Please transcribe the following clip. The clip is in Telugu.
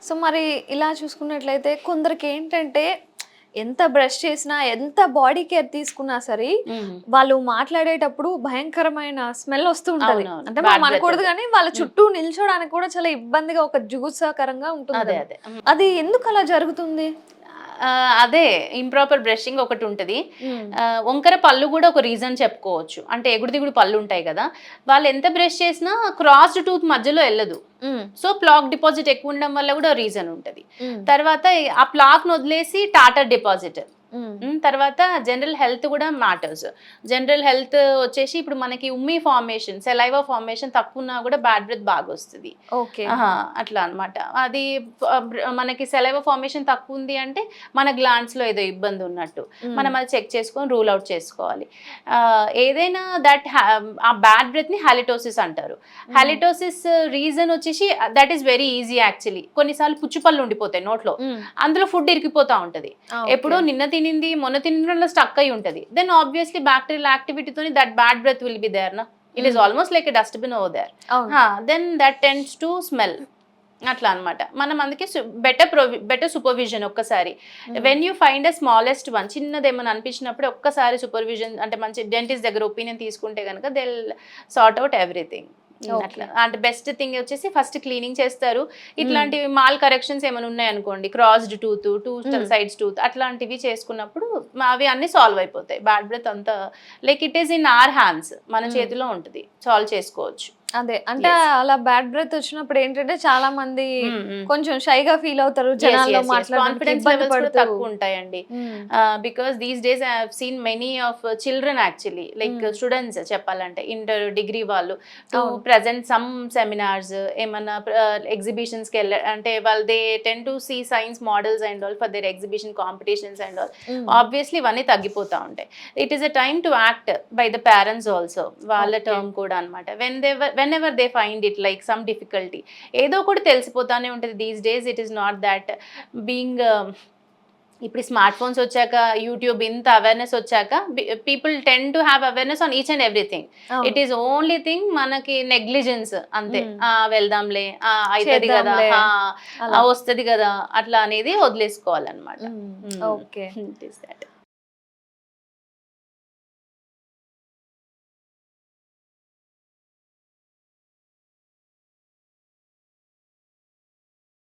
సో మరి ఇలా చూసుకున్నట్లయితే కొందరికి ఏంటంటే ఎంత బ్రష్ చేసినా ఎంత బాడీ కేర్ తీసుకున్నా సరే వాళ్ళు మాట్లాడేటప్పుడు భయంకరమైన స్మెల్ వస్తూ ఉంటది. అవునవును. అంటే బ్యాడ్ మనం బ్రెత్ అనకూడదు అది. కానీ వాళ్ళ చుట్టూ నిల్చోడానికి కూడా చాలా ఇబ్బందిగా ఒక జుగుత్సాకరంగా ఉంటుంది అదే కదా. అదే. అది ఎందుకు అలా జరుగుతుంది? అదే ఇంప్రాపర్ బ్రషింగ్ ఒకటి ఉంటది. ఉమ్, వంకర పళ్ళు కూడా ఒక రీజన్ చెప్పుకోవచ్చు. అంటే ఎగుడు దిగుడు పళ్ళు ఉంటాయి కదా! వాళ్ళు ఎంత బ్రష్ చేసినా క్రాస్డ్ టూత్ మధ్యలో ఎళ్ళదు. ఉమ్, సో ప్లాక్ డిపాజిట్ ఎక్కువ ఉండడం వల్ల కూడా రీజన్ ఉంటది. ఉమ్, తర్వాత ఆ ప్లాక్‌ని వదిలేసి టాటర్ డిపాజిట్. ఉమ్, తర్వాత జనరల్ హెల్త్ కూడా మ్యాటర్స్. జనరల్ హెల్త్ వచ్చేసి ఇప్పుడు మనకి ఉమ్మి ఫార్మేషన్, సలైవా ఫార్మేషన్ తక్కువున్నా కూడా బ్యాడ్ బ్రెత్ బాగొస్తది. ఓకే. అట్లా అన్నమాట. అది మనకి సలైవా ఫార్మేషన్ తక్కువుంది అంటే మన గ్లాండ్స్‌లో ఏదో ఇబ్బంది ఉన్నట్టు. మనం అది చెక్ చేసుకొని రూల్ ఔట్ చేసుకోవాలి. ఏదైనా ఆ బ్యాడ్ బ్రెత్‌ని హాలిటోసిస్ అంటారు. హాలిటోసిస్ రీజన్ వచ్చేసి that is very easy actually. కొన్నిసార్లు పుచ్చుపళ్ళు ఉండిపోతాయి నోట్లో. అందులో ఫుడ్ ఇరికిపోతా ఉంటది. ఎప్పుడో నిన్న తినింది మొన్న తినడంలో స్టక్ అయి ఉంటది. దెన్ ఆబ్వియస్లీ బ్యాక్టీరియల్ యాక్టివిటీతోని that bad breath will be there నా. It is almost like a dustbin over there. Then that tends to smell. అట్లా అన్నమాట. మనం అందుకే బెటర్ సూపర్విజన్ ఒక్కసారి. When you find a smallest one, చిన్నది ఏమైనా అనిపించినప్పుడు ఒక్కసారి సూపర్విజన్ అంటే మంచి డెంటిస్ట్ దగ్గర ఒపీనియన్ తీసుకుంటే కనుక they will sort out everything. అట్లా అంటే బెస్ట్ థింగ్ వచ్చేసి ఫస్ట్ క్లీనింగ్ చేస్తారు. ఇట్లాంటి మాల్ కరెక్షన్స్ ఏమైనా ఉన్నాయనుకోండి, క్రాస్డ్ టూత్, సైడ్స్ టూత్ అట్లాంటివి చేసుకున్నప్పుడు అవి అన్ని సాల్వ్ అయిపోతాయి. బ్యాడ్ బ్రెత్ అంతా like it is in our hands, మన చేతిలో ఉంటుంది, సాల్వ్ చేసుకోవచ్చు. అదే అంటే అలా బ్యాడ్ బ్రెత్ వచ్చినప్పుడు ఏంటంటే చాలా మంది కొంచెం షైగా ఫీల్ అవుతారు, జనాల్లో మాట్లాడడానికి కాన్ఫిడెన్స్ ఇబ్బంది లెవెల్స్ కూడా పడుతూ. తక్కువ ఉంటాయండి. Because these days I have seen many of children actually like students చెప్పాలంటే ఇంటర్ డిగ్రీ వాళ్ళు టు ప్రజెంట్ సమ్ సెమినార్స్ ఏమన్నా ఎగ్జిబిషన్స్ కి అంటే వాళ్ళు they tend to see science models and all for their exhibition competitions and all. Obviously ఇవన్నీ తగ్గిపోతా ఉంటాయి. It is a time to act by the parents also, వాళ్ళ టర్మ్ కూడా అనమాట. Whenever they find it like some difficulty ఏదో కూడా తెలిసిపోతానే ఉంటుంది. These days it is not that being ఇప్పుడు స్మార్ట్ ఫోన్స్ వచ్చాక, యూట్యూబ్ ఇంత అవేర్నెస్ వచ్చాక people ten to have awareness on each and everything. It is only thing మనకి నెగ్లిజెన్స్ అంతే. వెళ్దాంలే, అవుతుంది కదా, వస్తుంది కదా, అట్లా అనేది వదిలేసుకోవాలన్నమాట. ఓకే.